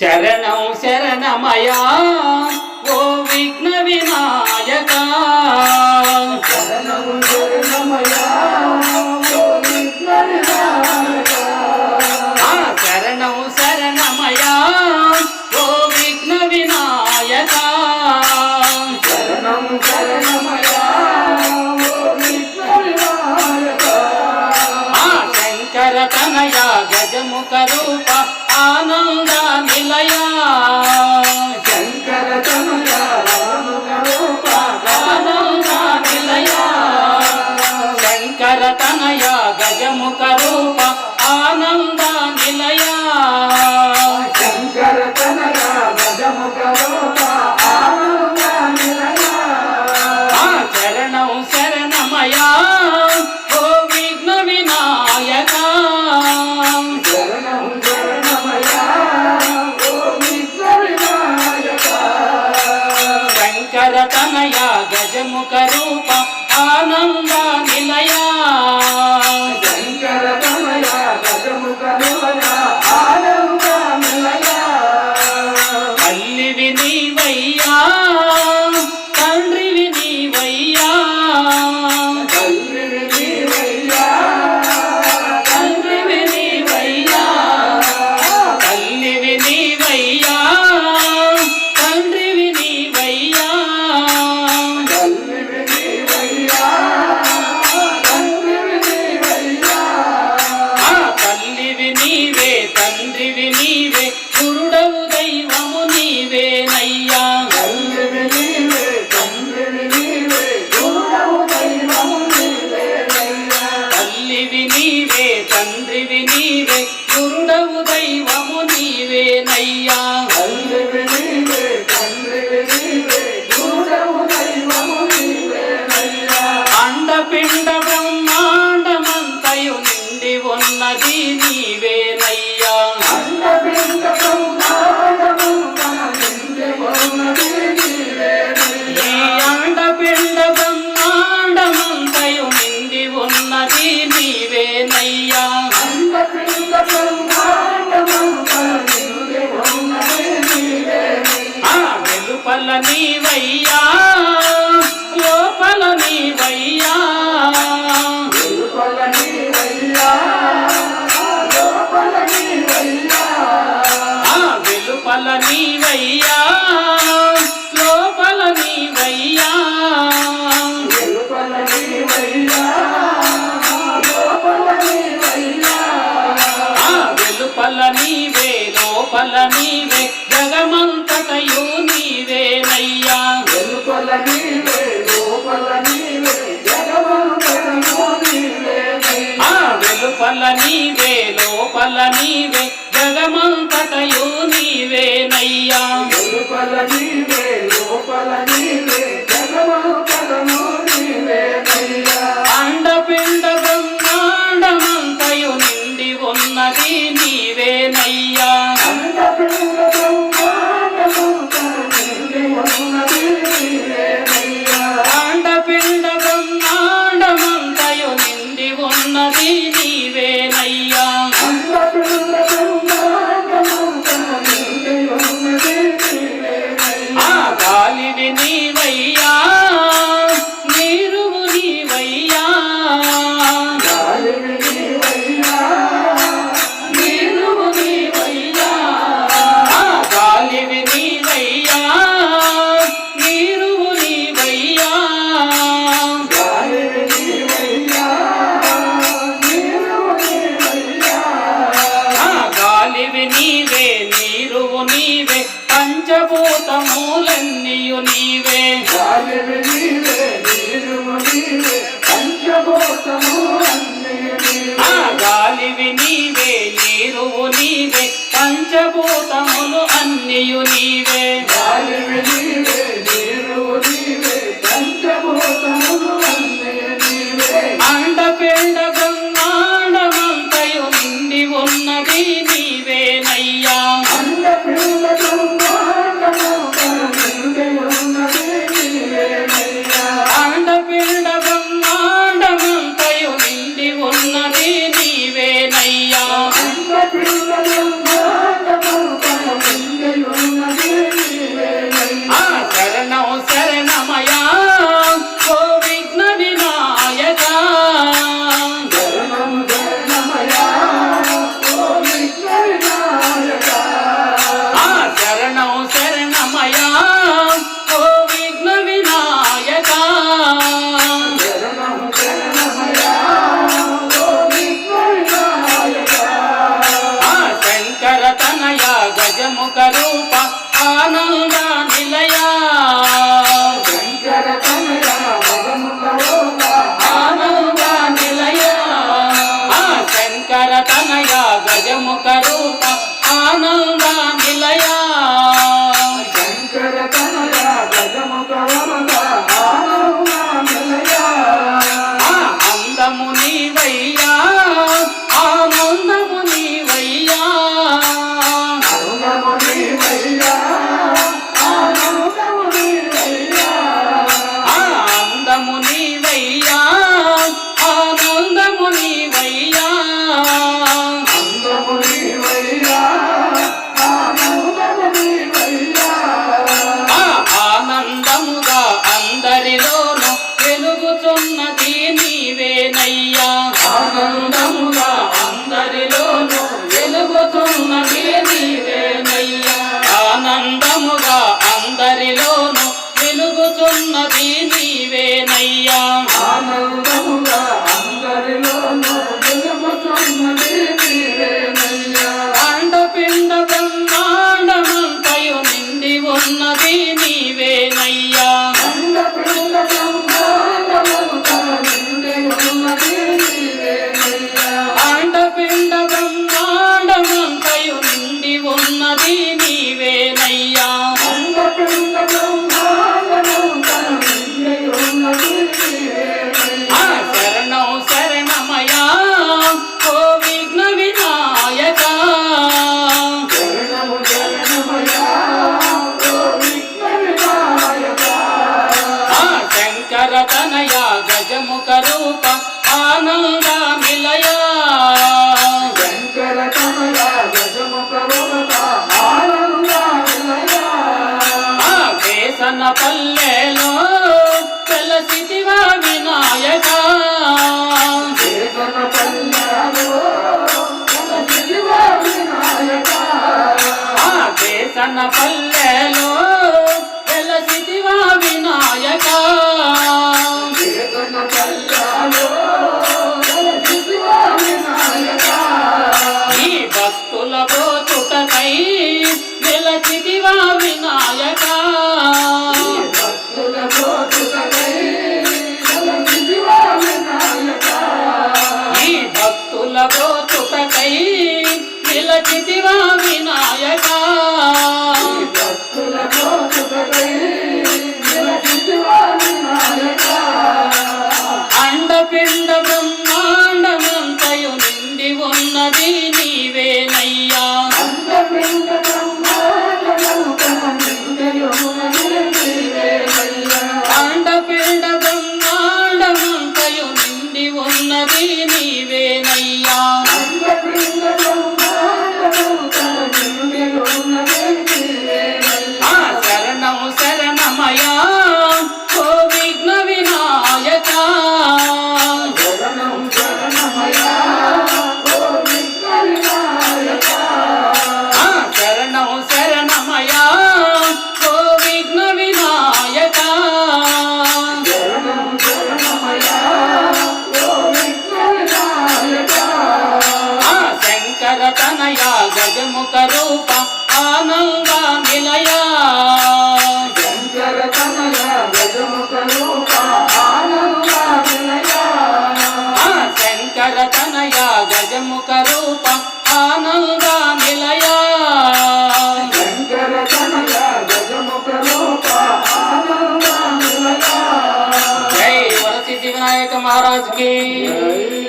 శరణం శరణమయా ఓ విఘ్న వినాయక శరణం శరణమయా ఓ విఘ్న వినాయక శరణం శరణమయా ఓ విఘ్న వినాయక శరణం శరణమయా ఓ విఘ్న వినాయక శంకర తనయ గజముఖ రూప ఆనంద నిలయ శంకర తనయ రూప ఆనంద నిలయ శంకర తనయ గజముఖ రూప ఆనంద నిలయ శంకర తనయ గజముఖ రూప ఆనంద నిలయ శరణం శరణమయా ఓ విఘ్న వినాయక శరణం శరణమయా ఓ విఘ్న వినాయక శంకర తనయ గజముఖ రూప ఆనంద నిలయ శంకర తనయ గజముఖ రూప ఆనంద నిలయ తల్లివి నీవయ్యా తండ్రివి నీవయ్యా తల్లివి నీవయ్యా తండ్రివి నీవయ్యా తల్లివి నీవయ్యా తండ్రివి నీవయ్యా తల్లివి నీవయ్యా తండ్రివి నీవయ్యా తల్లివి నీవే తండ్రివి నీవే గురుడవు దైవము నీవేనయ్యా తల్లివి నీవే తండ్రివి నీవే గురుడవు దైవము నీవేనయ్యా తల్లివి నీవే తండ్రివి నీవే గురుడవు దైవము నీవేనయ్యా తల్లివి నీవే తండ్రివి నీవే గురుడవు దైవము నీవేనయ్యా అండపిండ బ్రహ్మాండమంతయు నిండి ఉన్నది నీవేనయ్యా అండపిండ బ్రహ్మాండమంతా నిండి ఉన్నది నీవేనయ్యా ఈ అండపిండ బ్రహ్మాండమంతయు నిండి ఉన్నది నీవేనయ్యా అండపిండ బ్రహ్మాండమంతా నిండి ఉన్నది నీవేనయ్యా వెలుపల నీవయ్యా లోపల నీవయ్యా వెలుపల నీవయ్యా లోపల నీవయ్యా వెలుపల నీవయ్యా లోపల నీవయ్యా వెలుపల నీవయ్యా లోపల నీవయ్యా వెలుపల నీవే లోపల నీవే జగమంతటయు నీవేనయ్యా వెలుపల నీవే లోపల నీవే జగమంతటయు నీవేనయ్యా వెలుపల నీవే లోపల నీవే జగమంతటయు నీవేనయ్యా వెలుపల నీవే లోపల నీవే జగమంతటయు నీవేనయ్యా అండపిండ బ్రహ్మాండమంతయు నిండి ఉన్నది నీవేనయ్యా అండపిండ బ్రహ్మాండమంతా నిండి ఉన్నది నీవేనయ్యా అండపిండ బ్రహ్మాండమంతయు నిండి ఉన్నది నీవేనయ్యా అండపిండ బ్రహ్మాండమంతా నిండి ఉన్నది నీవేనయ్యా గాలివి నీవయ్యా నీరువు నీవయ్యా గాలివి నీవయ్యా నీరువు నీవయ్యా గాలివి నీవయ్యా నీరువు నీవయ్యా గాలివి నీవయ్యా నీరువు నీవయ్యా గాలివి నీవే నీరువు నీవే పంచభూతములన్నీయు నీవే గాలివి నీవే నీరువు నీవే పంచభూతము అన్నీ నీవే గాలివి నీవే నీరువు నీవే పంచభూతములు అన్నియు నీవే గాలివి నీవే నీరువు నీవే పంచభూతములు అన్నీ నీవే అండపిండ బ్రహ్మాండమంతయు నిండి ఉన్నది నీవేనయ్యా అండపిండ బ్రహ్మాండమంతా నిండి ఉన్నది నీవేనయ్యా అండపిండ బ్రహ్మాండమంతయు నిండి ఉన్నది నీవేనయ్యా అండపిండ బ్రహ్మాండమంతా నిండి నీవేనయ్యా. అండపిండ బ్రహ్మాండము తన నిండి ఉన్నది నీవేనయ్యా. శరణం శరణమయా ఓ విఘ్న వినాయక. శరణము శరణమయ్యా ఓ విఘ్న వినాయక. శంకర తనయ గజముఖ రూప ఆనంద నిలయ. శంకర తనయ గజముఖ రూప ఆనంద నిలయ. వేసన పల్లెలో వెలసితివా వినాయక. దేశన పల్లెలో వెలసితివా వినాయక. వేసన పల్లెలో వెలసితివా వినాయక. దేశన పల్లెలో వెలసితివా వినాయక. ఈ భక్తుల బ్రోచుటకై వెలసితివా వినాయక. భక్తుల బ్రోచుటకై వెలసితివా వినాయక. ఈ భక్తుల బ్రోచుటకై వెలసితివా వినాయక. భక్తుల బ్రోచుటకై వెలసితివా వినాయక. అండపిండ బ్రహ్మాండమంతయు నిండి ఉన్నది నీవేనయ్యా. అండపిండ బ్రహ్మాండము తన నిండి ఉన్నది నీవేనయ్యా. అండపిండ బ్రహ్మాండమంతయు నిండి ఉన్నది నీవేనయ్యా. అండపిండ బ్రహ్మాండము తన నిండి ఉన్నది నీవేనయ్యా. శరణం శరణమయా ఓ విఘ్న వినాయక. శరణం శరణమయ్యా ఓ విఘ్న వినాయక. శరణం శరణమయా ఓ విఘ్న వినాయక. శరణం శరణమయ్యా ఓ విఘ్న వినాయక. శంకర తనయ గజముఖ రూప ఆనంద నిలయ. శంకర తనయ గజముఖ రూప ఆనంద నిలయ. శంకర తనయ గజముఖ రూప ఆనంద నిలయ. శంకర తనయ గజముఖ రూప ఆనంద నిలయ. జై వరసిద్ధి వినాయక మహారాజ్ కి. జై